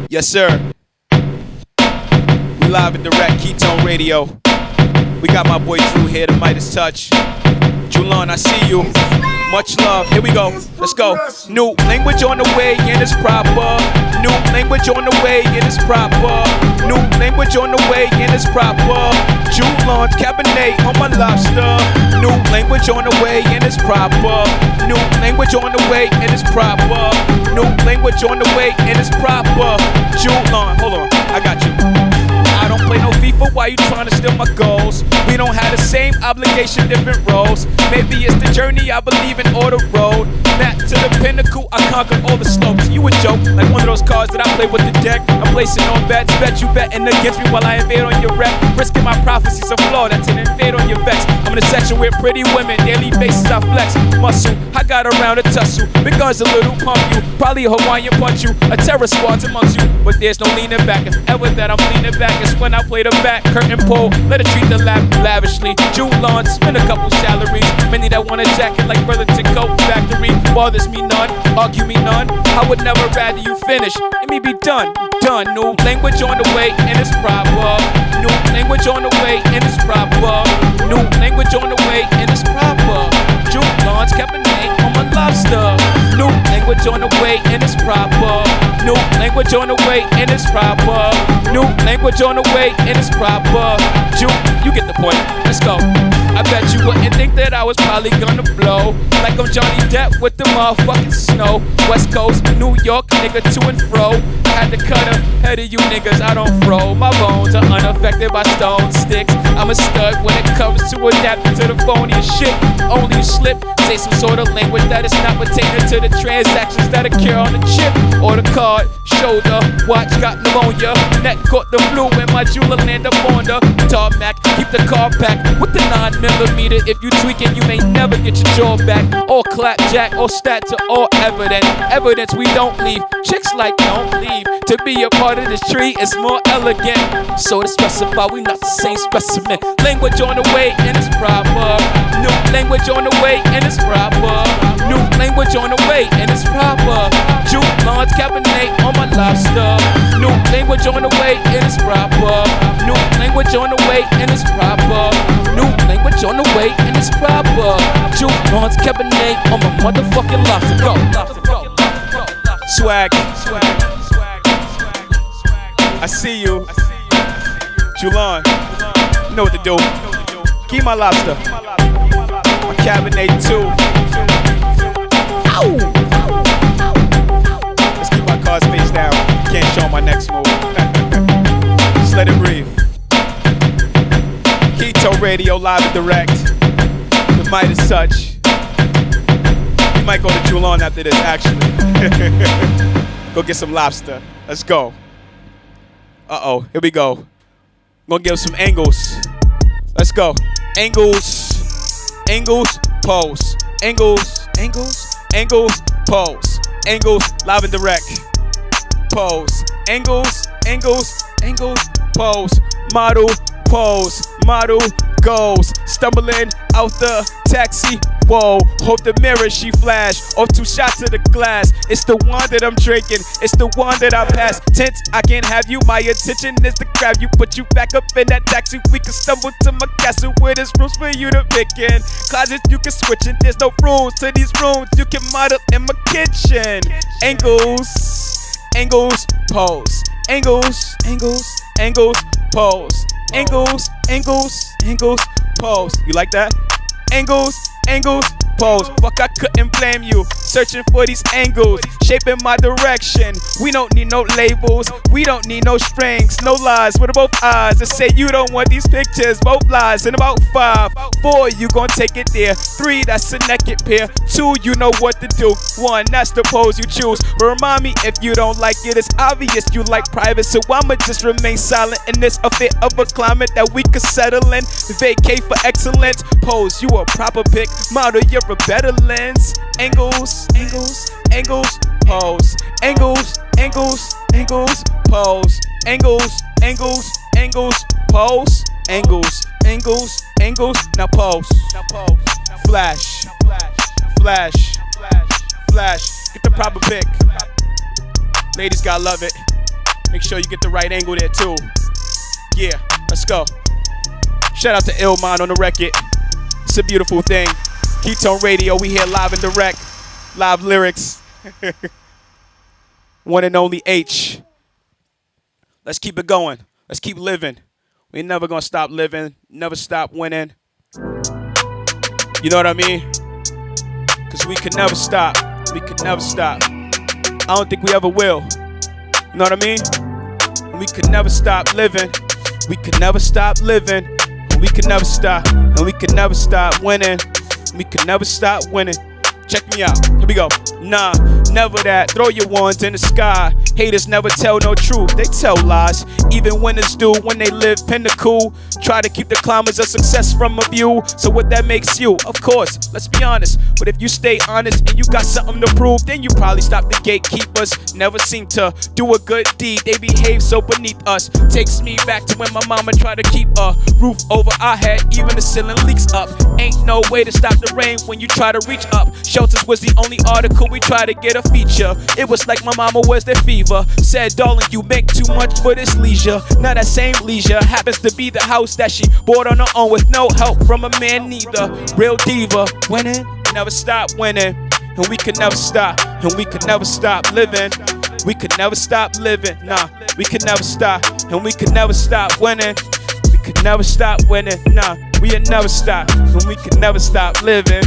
Yes, sir. We live and direct, Ketone Radio. We got my boy Drew here, the Midas Touch. Julon, I see you. Much love. Here we go. Let's go. New language on the way, and it's proper. New language on the way, and it's proper. New language on the way, and it's proper. Julon's Cabernet on my lobster. New language on the way, and it's proper. New language on the way, and it's proper. New language on the way, and it's proper. Julon, hold on, I got you. I don't play no FIFA, why you trying to steal my goals? We don't have the same obligation, different roles. Maybe it's the journey, I believe in, or the road. Back to the pinnacle, I conquered all the slopes. You a joke, like one of those cards that I play with the deck. I'm placing on bets, bet you betting against me while I invade on your rep. Risking my prophecies of flaw, that's an invade on your vex. I'm in a section with pretty women, daily basis I flex. Muscle, I got around a tussle. Big guns a little pump you, probably a Hawaiian punch you. A terror squad's amongst you, but there's no leaning back. If ever that I'm leaning back, it's when I play the back, curtain pull, let it treat the lap lavishly. Julon, spend a couple salaries. Many that want a jacket like Burlington Coat Factory. Bothers me none, argue me none. I would never rather you finish and me be done. Done. New language on the way and it's proper. New language on the way and it's proper. New language on the way and it's proper. Julon's Cabernet on my lobster. New language on the way and it's proper. New language on the way and it's proper. New language on the way and it's proper. You get the point. Let's go. I bet you wouldn't think that I was probably gonna blow like I'm Johnny Depp with the motherfucking snow. West Coast, New York, nigga to and fro. I had to cut ahead of you niggas, I don't throw. My bones are unaffected by stone sticks. I'm a stud when it comes to adapting to the phoniest shit. Only you slip, say some sort of language that is not pertaining to the transactions that occur on the chip or the card. Shoulder, watch got pneumonia. Neck caught the flu and my jeweler land up on the tarmac. Keep the car packed with the 9mm. If you tweaking, you may never get your jaw back. All clapjack, all stat to all evidence. Evidence we don't leave. Chicks like don't leave. To be a part of this tree is more elegant. So to specify, we not the same specimen. Language on the way and it's proper. New language on the way and it's proper. New language on the way and it's proper. Julon's Cabernet on my lobster. New language on the way and it's proper. New language on the way and it's proper. New language on the way and it's proper. Julon's Cabernet on my motherfucking lobster. Go. Swag. I see you. Julon. You know what to do. Keep my lobster. My Cabernet too. Ow! Let's keep our cards face down. Can't show my next move. Just let it breathe. Ketone Radio, live and direct. The Midas Touch. We might go to Julon after this, actually. Go get some lobster. Let's go. Uh-oh, here we go. Gonna give some angles. Let's go. Angles. Angles, pose. Angles, pose. Angles, live and direct. Pose. Angles, pose. Model, pose. Model goes. Stumbling out the taxi. Whoa, hope the mirror she flash. Off 2 shots of the glass. It's the one that I'm drinking. It's the one that I pass. Tense, I can't have you. My attention is to grab you. Put you back up in that taxi. We can stumble to my castle where there's rooms for you to pick in. Closets you can switch in. There's no rules to these rooms. You can model in my kitchen. Angles, pose. Angles, pose. Angles, pose. You like that? Angles, pose. Fuck, I couldn't blame you. Searching for these angles, shaping my direction. We don't need no labels, we don't need no strings, no lies with both eyes that say you don't want these pictures. Both lies in about 5, 4, you gon' take it there. 3, that's a naked pair. 2, you know what to do. 1, that's the pose you choose. But remind me if you don't like it, it's obvious you like private. So I'ma just remain silent in this affair of a climate that we could settle in. Vacate for excellence. Pose, you a proper pick. Model, you're a better lens. Angles, pose. Angles, pose. Angles, pose. Angles, now pose. Flash. Get the proper pick. Ladies gotta love it. Make sure you get the right angle there too. Yeah, let's go. Shout out to Illmind on the record. It's a beautiful thing. Ketone Radio, we here live and direct. Live lyrics. One and only H. Let's keep it going. Let's keep living. We ain't never gonna stop living. Never stop winning. You know what I mean? Cause we can never stop. We can never stop. I don't think we ever will. You know what I mean? We can never stop living. We can never stop living. We can never stop. And we can never stop winning. We can never stop winning. Check me out. Here we go. Nah, never that. Throw your ones in the sky. Haters never tell no truth. They tell lies. Even winners do when they live pinnacle. Try to keep the climbers of success from a view. So what that makes you? Of course, let's be honest. But if you stay honest and you got something to prove, then you probably stop the gatekeepers. Never seem to do a good deed. They behave so beneath us. Takes me back to when my mama tried to keep a roof over our head. Even the ceiling leaks up. Ain't no way to stop the rain when you try to reach up. Shelters was the only article we tried to get a feature. It was like my mama was their fever. Said, darling, you make too much for this leisure. Now that same leisure happens to be the house that she bought on her own with no help from a man neither. Real diva, winning, never stop winning. And we can never stop, and we can never stop living. We can never stop living, nah, we can never stop. And we can never stop winning. We can never stop winning, nah, we'll never stop. And we can never stop living.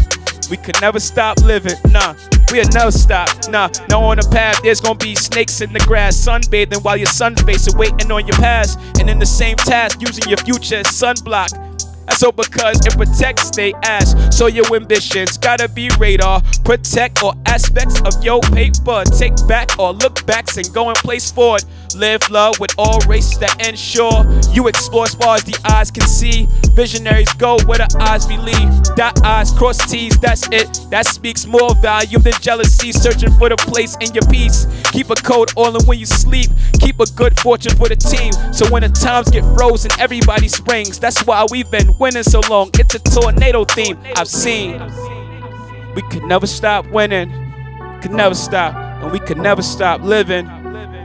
We could never stop living, nah, we'll never stop, nah. Now on the path, there's gonna be snakes in the grass, sunbathing while your sun facing, waiting on your past. And in the same task, using your future as sunblock. That's all because it protects their ass. So your ambitions gotta be radar. Protect all aspects of your paper. Take back all look backs and go and place forward. Live love with all races that ensure you explore as far as the eyes can see. Visionaries go where the eyes believe. Dot I's, cross T's, that's it. That speaks more value than jealousy. Searching for the place in your peace. Keep a code all in when you sleep. Keep a good fortune for the team. So when the times get frozen, everybody springs. That's why we've been winning so long. It's a tornado theme I've seen. We could never stop winning. Could never stop. And we could never stop living.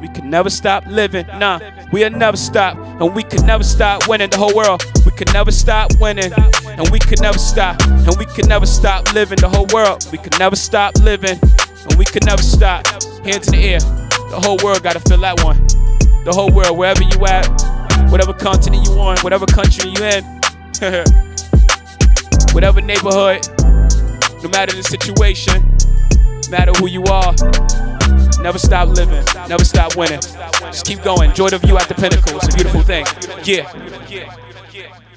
We could never stop living. Nah, we'll never stop. And we could never stop winning the whole world. We could never stop winning. And we could never stop. And we could never stop living the whole world. We could never stop living. And we could never stop. Hands in the air. The whole world gotta feel that one. The whole world, wherever you at, whatever continent you on, whatever country you in, whatever neighborhood, no matter the situation, no matter who you are, never stop living, never stop winning. Just keep going. Enjoy the view at the pinnacle. It's a beautiful thing. Yeah.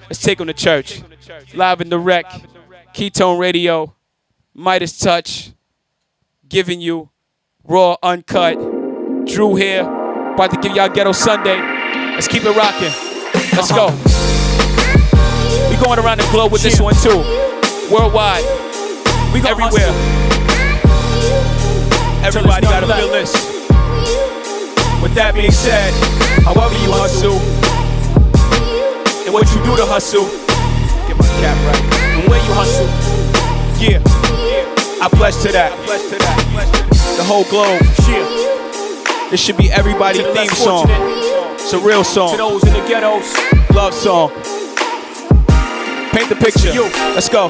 Let's take on the church. Live in direct. Ketone Radio. Midas Touch. Giving you raw, uncut. Drew here. About to give y'all Ghetto Sunday. Let's keep it rocking. Let's go. We going around the globe with this one too. Worldwide. We go everywhere. Everybody gotta feel this. With that being said, however you hustle, and what you do to hustle, get my cap right. And when you hustle, yeah, I pledge to that. The whole globe, yeah. This should be everybody's theme song. It's a real song. To those in the ghettos, love song. Paint the picture. Let's go.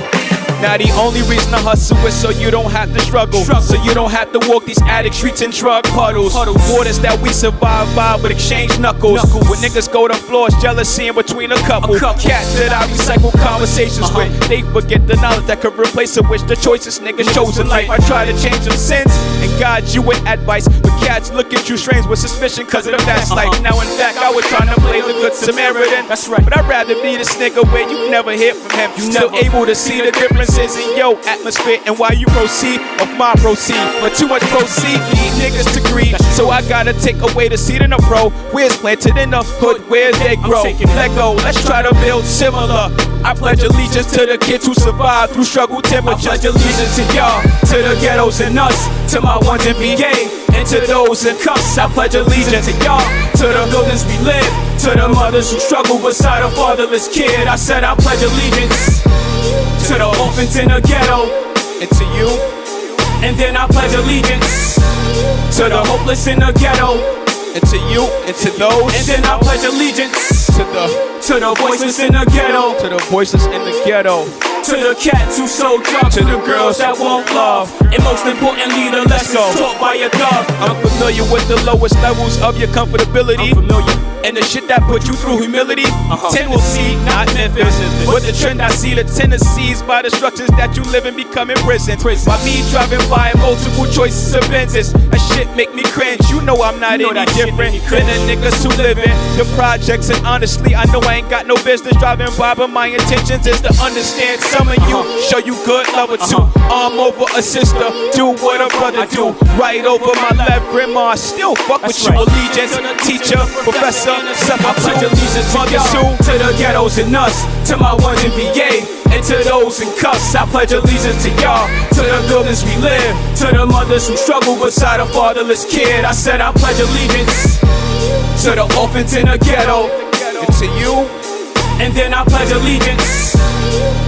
Now the only reason I hustle is so you don't have to struggle. So you don't have to walk these attic streets and drug puddles. Waters that we survive by but exchange knuckles. When niggas go to floors, jealousy in between a couple. Cats that I recycle conversations with. They forget the knowledge that could replace it with the choices niggas chose in life. I try to change them since and guide you with advice. But cats look at you strange with suspicion cause of the fast life. Now in fact I was trying to play the good Samaritan. That's right. But I'd rather be this nigga where you never hear from him. You still able to see the difference in your atmosphere and why you proceed of my proceed. But too much proceed lead niggas to greed. So I gotta take away the seed in the pro. Where's planted in the hood, where they grow. Let go, let's try to build similar. I pledge allegiance to the kids who survive through struggle temperatures. I pledge allegiance to y'all, to the ghettos and us, to my ones in VA, and to those in cuffs. I pledge allegiance to y'all, to the buildings we live, to the mothers who struggle beside a fatherless kid. I said I pledge allegiance to the orphans in the ghetto, and to you. And then I pledge allegiance to the hopeless in the ghetto, and to you, and to those. And then I pledge allegiance to the voiceless in the ghetto, to the voiceless in the ghetto, to the cats who sold drugs, to the girls that won't love, and most importantly, the lessons taught by a thug. I'm familiar with the lowest levels of your comfortability. I'm familiar. And the shit that put you through humility. Tennessee, not Memphis. With the trend I see, the tendencies by the structures that you live in become imprisoned. By me driving by multiple choices of Benzes, that shit make me cringe. You know I'm not any different than the niggas who live in the projects. And honestly, I know I ain't got no business driving by, but my intentions is to understand some of you. Show you good love or two. Arm over a sister, do what a brother do. Right over my left grandma, still fuck with you. Allegiance, teacher, professor. I pledge allegiance to the ghettos and us, to my ones in VA, and to those in cuffs. I pledge allegiance to y'all, to the buildings we live, to the mothers who struggle beside a fatherless kid. I said I pledge allegiance to the orphans in the ghetto, and to you. And then I pledge allegiance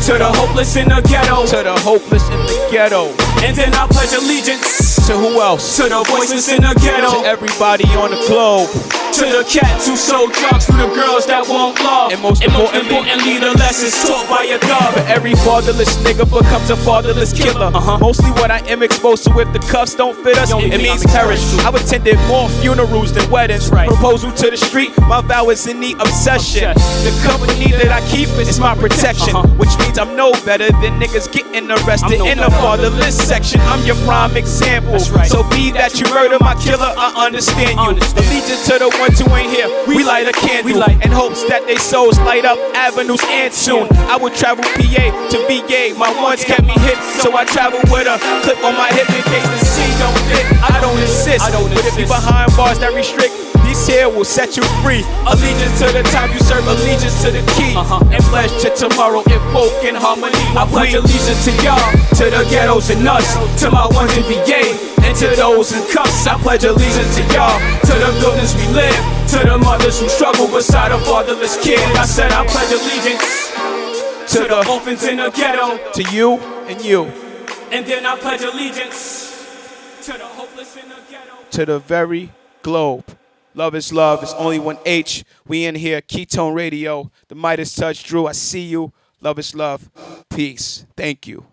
to the hopeless in the ghetto, to the hopeless in the ghetto. And then I pledge allegiance to who else? To the voices in the ghetto, to everybody on the globe, to the cats who sold drugs, to the girls that won't love, and most importantly, the lessons taught by a thug. For every fatherless nigga becomes a fatherless killer. Mostly what I am exposed to, if the cuffs don't fit us, it means perish. I've attended more funerals than weddings. Proposal to the street, my vow is in the obsession. The company that I keep is my protection, which means I'm no better than niggas getting arrested in the fatherless section. I'm your prime example. So be that you murder my killer, I understand you. Allegiance to the ones who ain't here, we light a candle in hopes that they souls light up avenues. And soon I will travel PA to VA. My ones kept me hit, so I travel with a clip on my hip in case the scene don't fit. I don't insist, but if you behind bars that restrict, these here will set you free. Allegiance to the time you serve, allegiance to the key, and pledge to tomorrow if folk in harmony. I pledge allegiance to y'all, to the ghettos and us, to my ones in VA, and to those in cuffs. I pledge allegiance to y'all, to the buildings we live, to the mothers who struggle beside a fatherless kid. I said I pledge allegiance to the orphans in the ghetto, to you and you. And then I pledge allegiance to the hopeless in the ghetto, to the very globe. Love is love. It's only one H. We in here. Ketone Radio. The Midas Touch. Drew, I see you. Love is love. Peace. Thank you.